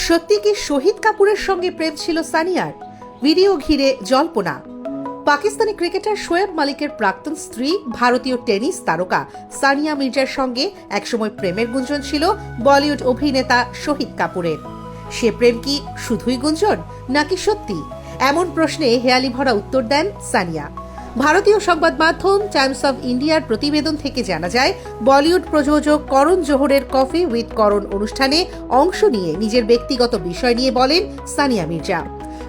সত্যি কি শহীদ কাপুরের সঙ্গে প্রেম ছিল সানিয়ার? ভিডিও ঘিরে জল্পনা। পাকিস্তানি ক্রিকেটার শোয়েব মালিকের প্রাক্তন স্ত্রী ভারতীয় টেনিস তারকা সানিয়া মির্জার সঙ্গে একসময় প্রেমের গুঞ্জন ছিল বলিউড অভিনেতা শহীদ কাপুরের। সে প্রেম কি শুধুই গুঞ্জন নাকি সত্যি? এমন প্রশ্নে হেয়ালি ভরা উত্তর দেন সানিয়া। ভারতীয় সংবাদ মাধ্যম টাইমস অব ইন্ডিয়ার প্রতিবেদন থেকে জানা যায়, বলিউড প্রযোজক করণ জোহরের কফি উইথ করণ অনুষ্ঠানে অংশ নিয়ে নিজের ব্যক্তিগত বিষয় নিয়ে বলেন সানিয়া মির্জা।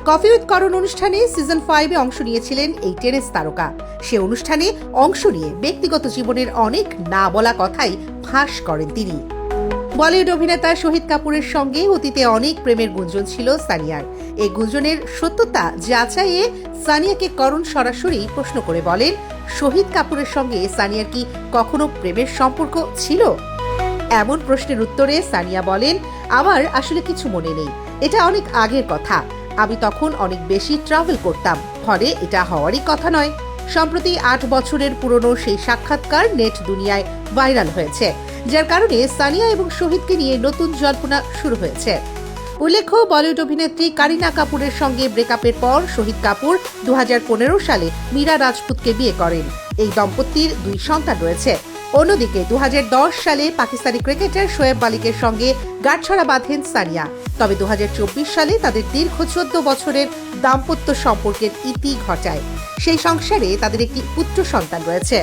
কফি উইথ করণ অনুষ্ঠানে সিজন 5-এ অংশ নিয়েছিলেন এই টেনিস তারকা। সে অনুষ্ঠানে অংশ নিয়ে ব্যক্তিগত জীবনের অনেক না বলা কথাই ফাঁস করেন তিনি। বলিউড অভিনেতা শহীদ কাপুরের সঙ্গে অতীতে অনেক প্রেমের গুঞ্জন ছিল সানিয়ার। এই গুঞ্জনের সত্যতা যাচাইয়ে সানিয়াকে করণ সরাসরি প্রশ্ন করে বলেন, শহীদ কাপুরের সঙ্গে সানিয়ার কি কখনো প্রেমের সম্পর্ক ছিল? এমন প্রশ্নের উত্তরে সানিয়া বলেন, আমার আসলে কিছু মনে নেই, এটা অনেক আগের কথা। আমি তখন অনেক বেশি ট্রাভেল করতাম, ফলে এটা হওয়ারই কথা নয়। সম্প্রতি 8 বছরের পুরনো সেই সাক্ষাৎকার নেট দুনিয়ায় ভাইরাল হয়েছে, যার কারণে সানিয়া এবং শহীদকে নিয়ে নতুন জল্পনা শুরু হয়েছে। উল্লেখ্য, বলিউড অভিনেত্রী কারিনা কাপুরের সঙ্গে ব্রেকআপের পর শহীদ কাপুর 2015 সালে মীরা রাজপুতকে বিয়ে করেন। এই দম্পতির 2 সন্তান রয়েছে। অন্যদিকে 2010 সালে পাকিস্তানি ক্রিকেটার শোয়েব মালিকের সঙ্গে গাঁটছড়া বাঁধেন সানিয়া। তবে 2024 সালে তাদের দীর্ঘ 14 বছরের দাম্পত্য সম্পর্কের ইতি ঘটায়। সেই সংসারে তাদের একটি পুত্র সন্তান রয়েছে।